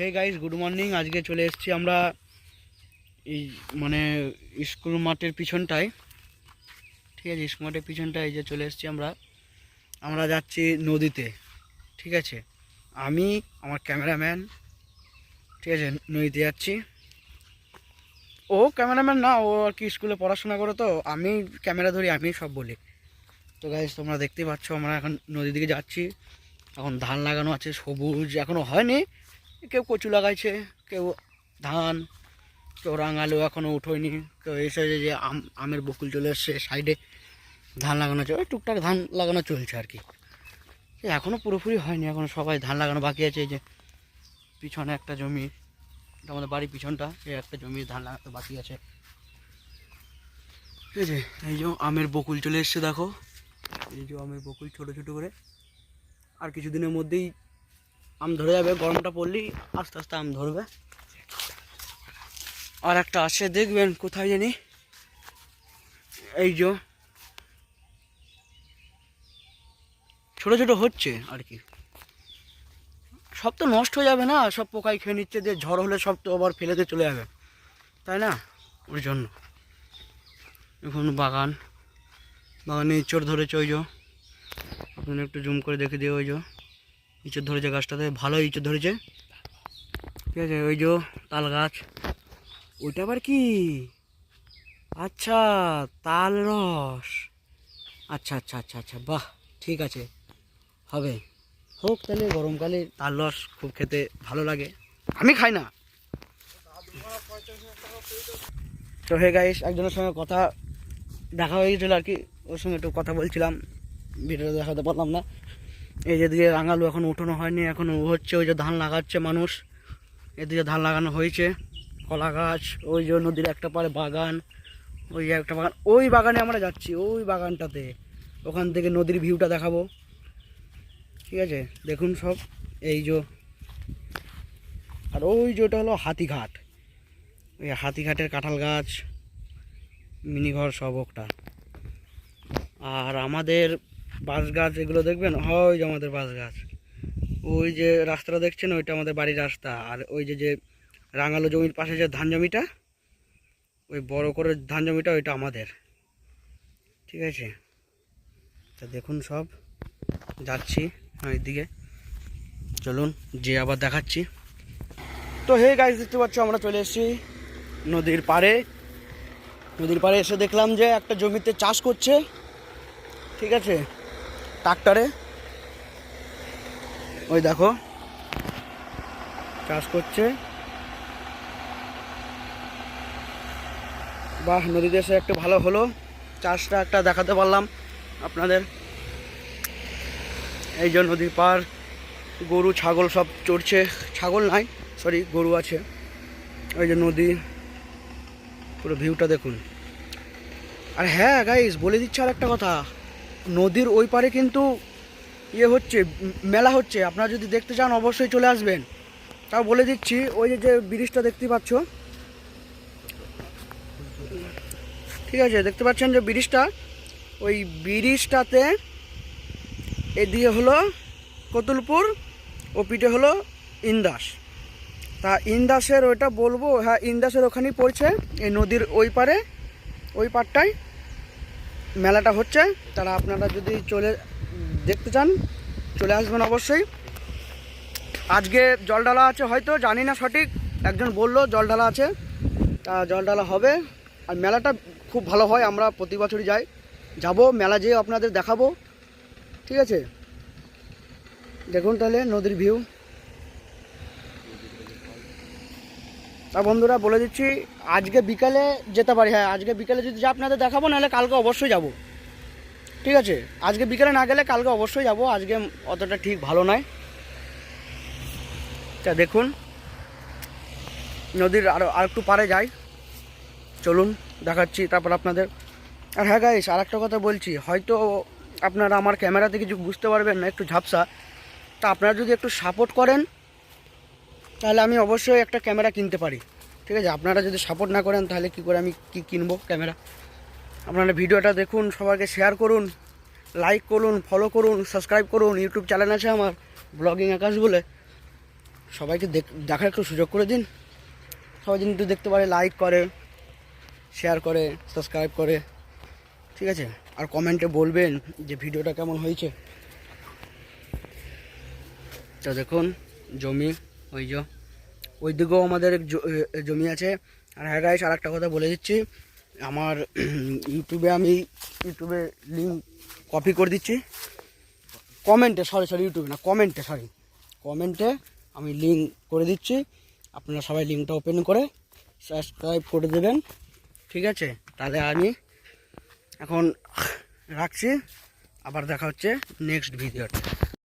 Hey guys, good morning. আজকে চলে এসেছি আমরা এই মানে স্কুল মাঠের পিছনটায়। ঠিক আছে, স্কুল মাঠের পিছনটায় এই যে চলে এসেছি আমরা যাচ্ছি নদীতে। ঠিক আছে, আমি আমার ক্যামেরাম্যান, ঠিক আছে, নদীতে যাচ্ছি। ও ক্যামেরাম্যান না, ও আর কি স্কুলে পড়াশোনা করে, তো আমি ক্যামেরা ধরি, আমি সব বলি। তো গাইস, তোমরা দেখতেই পাচ্ছ আমরা এখন নদীর দিকে যাচ্ছি। এখন ধান লাগানো আছে, সবুজ এখনও হয়নি। কেউ কচু লাগাইছে, কেউ ধান, কেউ রাঙালু এখনও উঠোয়নি, কেউ এসে যে আমের বকুল চলে এসছে সাইডে। ধান লাগানো আছে, ওই টুকটাক ধান লাগানো চলছে আর কি। এখনও পুরোপুরি হয়নি, এখনও সবাই ধান লাগানো বাকি আছে। এই যে পিছনে একটা জমি, এটা আমাদের বাড়ির পিছনটা, এই একটা জমি ধান লাগাতে বাকি আছে। ঠিক আছে, এই যে আমের বকুল চলে এসছে, দেখো এই যে আমের বকুল ছোটো ছোটো করে। আর কিছুদিনের মধ্যেই আম ধরে যাবে, গরমটা পড়লেই আস্তে আস্তে আম ধরবে। আর একটা আছে, দেখবেন কোথায় জানি, এই যে ছোটো ছোটো হচ্ছে আর কি। সব তো নষ্ট হয়ে যাবে না, সব পোকায় খেয়ে নিচ্ছে, যে ঝড় হলে সব তো আবার ফেলেতে চলে যাবে, তাই না? ওর জন্য এখন বাগানে ইঁচড় ধরেছে। ওই যে আপনি একটু জুম করে দেখে দিয়ে, ওই যে ইঁচড় ধরেছে গাছটাতে, ভালো ইঁচড় ধরেছে। ঠিক আছে, ওই যে তাল গাছ, ওইটা আবার কি? আচ্ছা, তাল রস। আচ্ছা আচ্ছা আচ্ছা আচ্ছা, বাহ, ঠিক আছে, হবে, হোক তাহলে। গরমকালে তাল রস খুব খেতে ভালো লাগে, আমি খাই না। তো হে গাইস, একজনের সঙ্গে কথা দেখা হয়ে গেছিলো আর কি, ওর সঙ্গে একটু কথা বলছিলাম, ভিডিওটা দেখাতে পারলাম না। এই যেদিকে রাঙালু এখন উঠানো হয়নি, এখন হচ্ছে। ওই যে ধান লাগাচ্ছে মানুষ, এদিকে ধান লাগানো হয়েছে, কলা গাছ, ওই যে নদীর একটা পারে বাগান, ওই একটা বাগান, ওই বাগানে আমরা যাচ্ছি, ওই বাগানটাতে। ওখান থেকে নদীর ভিউটা দেখাবো। ঠিক আছে, দেখুন সব, এই যে। আর ওই যেটা হলো হাতিঘাট, ওই হাতিঘাটের কাঁঠাল গাছ, মিনিঘর সব ওটা। আর আমাদের বাঁশ গাছ, এগুলো দেখবেন, ওই যে আমাদের বাঁশ গাছ। ওই যে রাস্তাটা দেখছেন, ওইটা আমাদের বাড়ির রাস্তা। আর ওই যে রাঙালো জমির পাশে যে ধান জমিটা, ওই বড় করে ধান জমিটা, ওইটা আমাদের। ঠিক আছে, তা দেখুন সব, যাচ্ছি ওইদিকে, চলুন যে আবার দেখাচ্ছি। তো হে গাইস, দেখতে পাচ্ছ আমরা চলে এসেছি নদীর পাড়ে। নদীর পাড়ে এসে দেখলাম যে একটা জমিতে চাষ করছে। ঠিক আছে, ট্রাক্টরে, ওই দেখো চাষ করছে। বাহ, নদীতে এসে একটু ভালো হলো, চাষটা একটা দেখাতে পারলাম আপনাদের। এই যে নদীর পাড়, গরু ছাগল সব চড়ছে, ছাগল নাই, সরি, গরু আছে। ওই যে নদী, পুরো ভিউটা দেখুন। আর হ্যাঁ গাইস, বলে দিচ্ছি আর একটা কথা, নদীর ওই পারে কিন্তু ইয়ে হচ্ছে, মেলা হচ্ছে। আপনারা যদি দেখতে চান অবশ্যই চলে আসবেন। তাও বলে দিচ্ছি, ওই যে ব্রিজটা দেখতে পাচ্ছ, ঠিক আছে, দেখতে পাচ্ছেন যে ব্রিজটা, ওই ব্রিজটাতে এদিকে হলো কতুলপুর, ও পিঠে হলো ইন্দাস। তা ইন্দাসের ওইটা বলবো, হ্যাঁ ইন্দাসের ওখানেই পড়ছে, এই নদীর ওই পারে, ওই পারটায় মেলাটা হচ্ছে। তারা আপনারা যদি দেখতে চান চলে আসবেন অবশ্যই। আজকে জল ঢালা আছে, হয়তো জানি না সঠিক, একজন বললো জল ঢালা আছে, তা জল ঢালা হবে। আর মেলাটা খুব ভালো হয়, আমরা প্রতি বছরই যাব, মেলা যেয়ে আপনাদের দেখাবো। ঠিক আছে, দেখুন তাহলে নদীর ভিউ। তা বন্ধুরা বলে দিচ্ছি, আজকে বিকালে যেতে পারি, হ্যাঁ আজকে বিকালে যদি আপনাদের দেখাবো, নাহলে কালকে অবশ্যই যাব। ঠিক আছে, আজকে বিকালে না গেলে কালকে অবশ্যই যাব, আজকে অতটা ঠিক ভালো নয়। তা দেখুন নদীর আর একটু পারে যাই, চলুন দেখাচ্ছি তারপর আপনাদের। আর হ্যাঁ গাইস, আর একটা কথা বলছি, হয়তো আপনারা আমার ক্যামেরাতে কিছু বুঝতে পারবেন না, একটু ঝাপসা। তা আপনারা যদি একটু সাপোর্ট করেন, তাহলে আমি অবশ্যই একটা ক্যামেরা কিনতে পারি। ঠিক আছে, আপনারা যদি সাপোর্ট না করেন, তাহলে কী করে আমি কিনবো ক্যামেরা? আপনারা ভিডিওটা দেখুন, সবাইকে শেয়ার করুন, লাইক করুন, ফলো করুন, সাবস্ক্রাইব করুন। ইউটিউব চ্যানেল আছে আমার, ব্লগিং আকাশ বলে, সবাইকে দেখার একটু সুযোগ করে দিন। সবাই যেন একটু দেখতে পারে, লাইক করে, শেয়ার করে, সাবস্ক্রাইব করে, ঠিক আছে? আর কমেন্টে বলবেন যে ভিডিওটা কেমন হয়েছে। তো দেখুন জমি, ওই দিকেও আমাদের জমি আছে। আর হ্যাঁ গাইস, আর একটা কথা বলে দিচ্ছি, আমার ইউটিউবে লিঙ্ক কপি করে দিচ্ছি কমেন্টে, কমেন্টে আমি লিঙ্ক করে দিচ্ছি। আপনারা সবাই লিঙ্কটা ওপেন করে সাবস্ক্রাইব করে দেবেন, ঠিক আছে? তাহলে আমি এখন রাখছি, আবার দেখা হচ্ছে নেক্সট ভিডিওতে।